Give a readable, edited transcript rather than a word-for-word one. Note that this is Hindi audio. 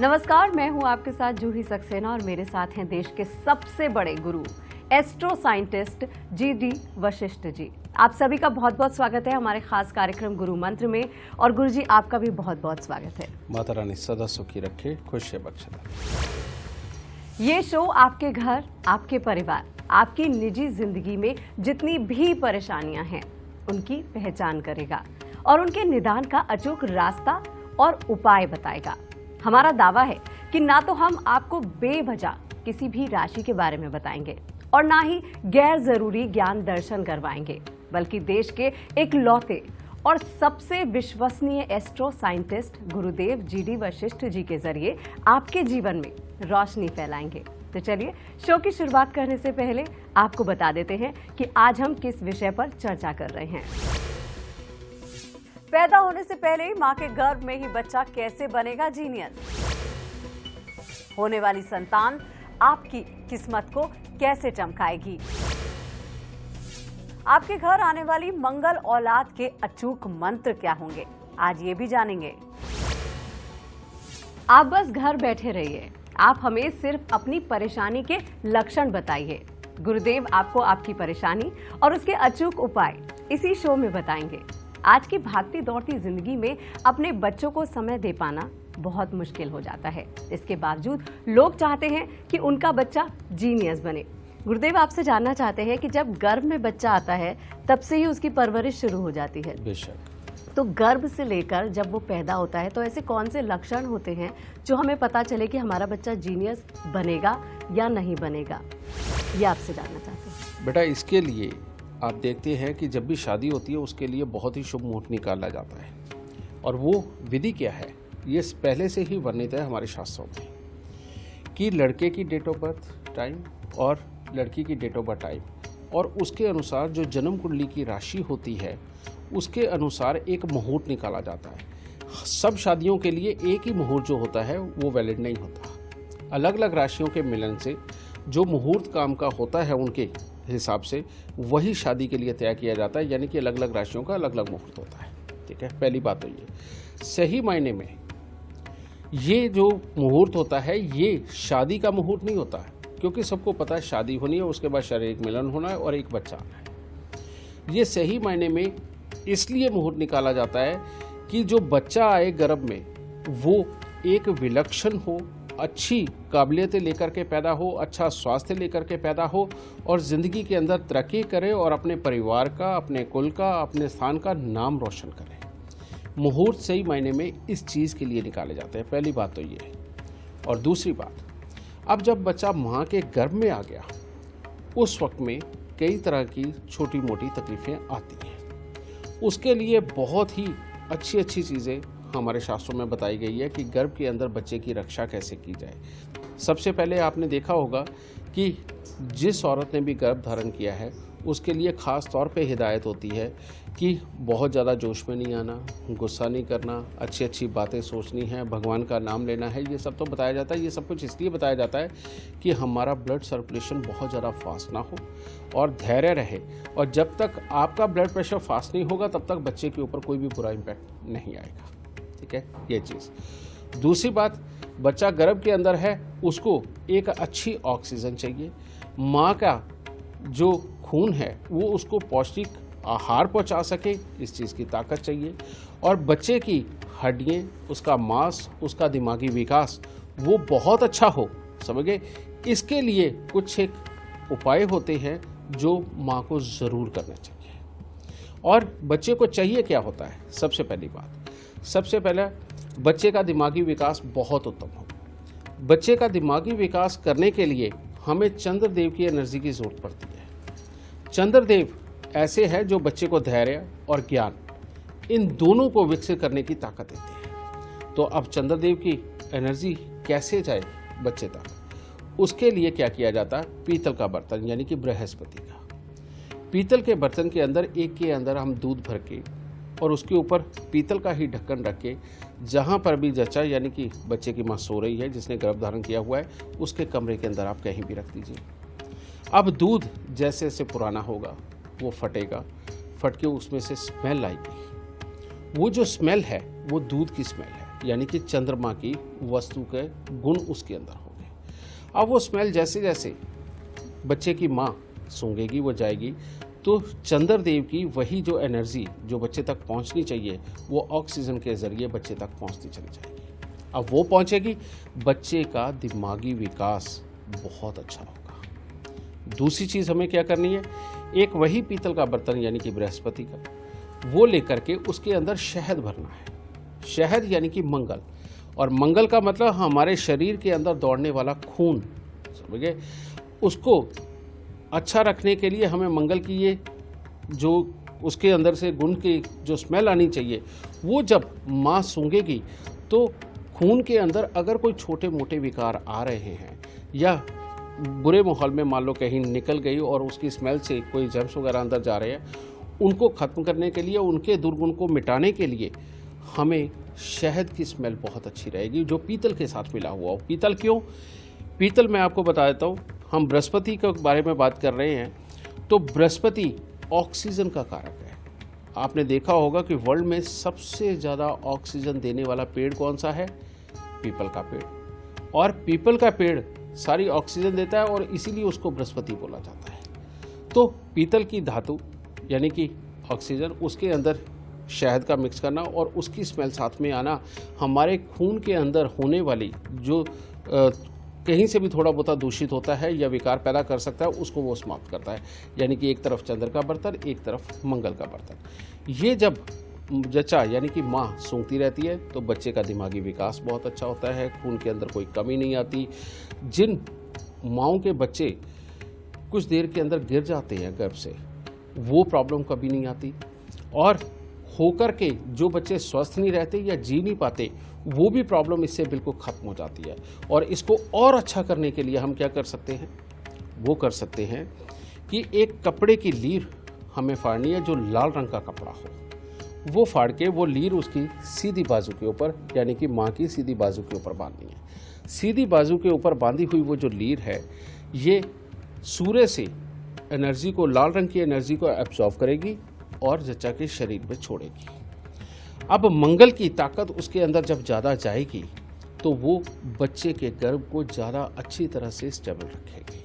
नमस्कार, मैं हूं आपके साथ जूही सक्सेना और मेरे साथ हैं देश के सबसे बड़े गुरु astro scientist GD Vashishtha ji. आप सभी का बहुत बहुत स्वागत है हमारे खास कार्यक्रम गुरु मंत्र में। और गुरु जी, आपका भी बहुत बहुत स्वागत है। माता रानी सदा सुखी रखे, खुश बख्शे। ये शो आपके घर, आपके परिवार, आपकी निजी जिंदगी में जितनी भी परेशानियां हैं उनकी पहचान करेगा और उनके निदान का अचूक रास्ता और उपाय बताएगा। हमारा दावा है कि ना तो हम आपको बेवजह किसी भी राशि के बारे में बताएंगे और ना ही गैर जरूरी ज्ञान दर्शन करवाएंगे, बल्कि देश के इकलौते और सबसे विश्वसनीय एस्ट्रो साइंटिस्ट गुरुदेव GD वशिष्ठ जी के जरिए आपके जीवन में रोशनी फैलाएंगे। तो चलिए, शो की शुरुआत करने से पहले आपको बता देते हैं कि आज हम किस विषय पर चर्चा कर रहे हैं। पैदा होने से पहले ही मां के गर्भ में ही बच्चा कैसे बनेगा जीनियस? होने वाली संतान आपकी किस्मत को कैसे चमकाएगी? आपके घर आने वाली मंगल औलाद के अचूक मंत्र क्या होंगे? आज ये भी जानेंगे। आप बस घर बैठे रहिए, आप हमें सिर्फ अपनी परेशानी के लक्षण बताइए। गुरुदेव आपको आपकी परेशानी और उसके अचूक उपाय इसी शो में बताएंगे। आज की भागती दौड़ती जिंदगी में अपने बच्चों को समय दे पाना बहुत मुश्किल हो जाता है। इसके बावजूद लोग चाहते हैं कि उनका बच्चा जीनियस बने। गुरुदेव, आपसे जानना चाहते हैं कि जब गर्भ में बच्चा आता है तब से ही उसकी परवरिश शुरू हो जाती है। बेशक। तो गर्भ से लेकर जब वो पैदा होता है तो ऐसे कौन से लक्षण होते हैं जो हमें पता चले कि हमारा बच्चा जीनियस बनेगा या नहीं बनेगा? ये आपसे जानना चाहते हैं। बेटा, इसके लिए आप देखते हैं कि जब भी शादी होती है उसके लिए बहुत ही शुभ मुहूर्त निकाला जाता है। और वो विधि क्या है, ये पहले से ही वर्णित है हमारे शास्त्रों में कि लड़के की डेट ऑफ बर्थ टाइम और लड़की की डेट ऑफ बर्थ टाइम और उसके अनुसार जो जन्म कुंडली की राशि होती है उसके अनुसार एक मुहूर्त निकाला जाता है। सब शादियों के लिए एक ही मुहूर्त जो होता है वो वैलिड नहीं होता। अलग अलग राशियों के मिलन से जो मुहूर्त काम का होता है उनके हिसाब से वही शादी के लिए तय किया जाता है, यानी कि अलग अलग राशियों का अलग अलग मुहूर्त होता है। ठीक है, पहली बात तो ये सही मायने में ये जो मुहूर्त होता है ये शादी का मुहूर्त नहीं होता है, क्योंकि सबको पता है शादी होनी है, उसके बाद शारीरिक मिलन होना है और एक बच्चा आना है। ये सही मायने में इसलिए मुहूर्त निकाला जाता है कि जो बच्चा आए गर्भ में वो एक विलक्षण हो, अच्छी काबिलियतें लेकर के पैदा हो, अच्छा स्वास्थ्य लेकर के पैदा हो और ज़िंदगी के अंदर तरक्की करे और अपने परिवार का, अपने कुल का, अपने स्थान का नाम रोशन करे। मुहूर्त सही मायने में इस चीज़ के लिए निकाले जाते हैं। पहली बात तो ये है। और दूसरी बात, अब जब बच्चा माँ के गर्भ में आ गया उस वक्त में कई तरह की छोटी मोटी तकलीफ़ें आती हैं। उसके लिए बहुत ही अच्छी अच्छी चीज़ें हमारे शास्त्रों में बताई गई है कि गर्भ के अंदर बच्चे की रक्षा कैसे की जाए। सबसे पहले आपने देखा होगा कि जिस औरत ने भी गर्भ धारण किया है उसके लिए ख़ास तौर पे हिदायत होती है कि बहुत ज़्यादा जोश में नहीं आना, गुस्सा नहीं करना, अच्छी अच्छी बातें सोचनी है, भगवान का नाम लेना है। ये सब तो बताया जाता है। ये सब कुछ इसलिए बताया जाता है कि हमारा ब्लड सर्कुलेशन बहुत ज़्यादा फास्ट ना हो और धैर्य रहे। और जब तक आपका ब्लड प्रेशर फास्ट नहीं होगा तब तक बच्चे के ऊपर कोई भी बुरा इम्पैक्ट नहीं आएगा। ठीक है, ये चीज़। दूसरी बात, बच्चा गर्भ के अंदर है उसको एक अच्छी ऑक्सीजन चाहिए। माँ का जो खून है वो उसको पौष्टिक आहार पहुंचा सके, इस चीज़ की ताकत चाहिए। और बच्चे की हड्डियाँ, उसका मांस, उसका दिमागी विकास वो बहुत अच्छा हो, समझ गए। इसके लिए कुछ एक उपाय होते हैं जो माँ को ज़रूर करना चाहिए। और बच्चे को चाहिए क्या होता है? सबसे पहली बात, सबसे पहला बच्चे का दिमागी विकास बहुत उत्तम हो। बच्चे का दिमागी विकास करने के लिए हमें चंद्रदेव की एनर्जी की ज़रूरत पड़ती है। चंद्रदेव ऐसे है जो बच्चे को धैर्य और ज्ञान इन दोनों को विकसित करने की ताकत देते हैं। तो अब चंद्रदेव की एनर्जी कैसे जाए बच्चे तक, उसके लिए क्या किया जाता है? पीतल का बर्तन, यानी कि बृहस्पति का। पीतल के बर्तन के अंदर एक के अंदर हम दूध भर के और उसके ऊपर पीतल का ही ढक्कन रख के जहाँ पर भी जचा, यानी कि बच्चे की माँ सो रही है जिसने गर्भ धारण किया हुआ है, उसके कमरे के अंदर आप कहीं भी रख दीजिए। अब दूध जैसे जैसे पुराना होगा वो फटेगा, फट के उसमें से स्मेल आएगी। वो जो स्मेल है वो दूध की स्मेल है, यानी कि चंद्रमा की वस्तु के गुण उसके अंदर होंगे। अब वो स्मेल जैसे जैसे बच्चे की माँ सूंघेगी, वो जाएगी, तो चंद्रदेव की वही जो एनर्जी जो बच्चे तक पहुंचनी चाहिए वो ऑक्सीजन के ज़रिए बच्चे तक पहुंचती चली जाएगी। अब वो पहुंचेगी, बच्चे का दिमागी विकास बहुत अच्छा होगा। दूसरी चीज़ हमें क्या करनी है, एक वही पीतल का बर्तन यानी कि बृहस्पति का, वो लेकर के उसके अंदर शहद भरना है। शहद यानी कि मंगल, और मंगल का मतलब हमारे शरीर के अंदर दौड़ने वाला खून, समझ गए। उसको अच्छा रखने के लिए हमें मंगल की ये जो उसके अंदर से गुण की जो स्मेल आनी चाहिए, वो जब माँ सूंघेगी तो खून के अंदर अगर कोई छोटे मोटे विकार आ रहे हैं या बुरे माहौल में मान लो कहीं निकल गई और उसकी स्मेल से कोई जर्म्स वगैरह अंदर जा रहे हैं, उनको ख़त्म करने के लिए, उनके दुर्गुण को मिटाने के लिए हमें शहद की स्मेल बहुत अच्छी रहेगी जो पीतल के साथ मिला हुआ हो। पीतल क्यों? पीतल मैं आपको बता देता हूँ, हम बृहस्पति के बारे में बात कर रहे हैं, तो बृहस्पति ऑक्सीजन का कारक है। आपने देखा होगा कि वर्ल्ड में सबसे ज़्यादा ऑक्सीजन देने वाला पेड़ कौन सा है? पीपल का पेड़। और पीपल का पेड़ सारी ऑक्सीजन देता है और इसीलिए उसको बृहस्पति बोला जाता है। तो पीतल की धातु यानी कि ऑक्सीजन, उसके अंदर शहद का मिक्स करना और उसकी स्मेल साथ में आना हमारे खून के अंदर होने वाली जो कहीं से भी थोड़ा बहुत दूषित होता है या विकार पैदा कर सकता है, उसको वो समाप्त करता है। यानी कि एक तरफ चंद्र का बर्तन, एक तरफ मंगल का बर्तन। ये जब जच्चा यानी कि माँ सूंघती रहती है तो बच्चे का दिमागी विकास बहुत अच्छा होता है, खून के अंदर कोई कमी नहीं आती। जिन माँओं के बच्चे कुछ देर के अंदर गिर जाते हैं गर्भ से, वो प्रॉब्लम कभी नहीं आती। और होकर के जो बच्चे स्वस्थ नहीं रहते या जी नहीं पाते, वो भी प्रॉब्लम इससे बिल्कुल ख़त्म हो जाती है। और इसको और अच्छा करने के लिए हम क्या कर सकते हैं? वो कर सकते हैं कि एक कपड़े की लीर हमें फाड़नी है जो लाल रंग का कपड़ा हो। वो फाड़ के वो लीर उसकी सीधी बाजू के ऊपर यानी कि माँ की सीधी बाजू के ऊपर बांधनी है। सीधी बाजू के ऊपर बांधी हुई वो जो लीर है, ये सूर्य से एनर्जी को, लाल रंग की एनर्जी को एब्जॉर्व करेगी और जच्चा के शरीर में छोड़ेगी। अब मंगल की ताकत उसके अंदर जब ज़्यादा जाएगी तो वो बच्चे के गर्भ को ज़्यादा अच्छी तरह से स्टेबल रखेगी।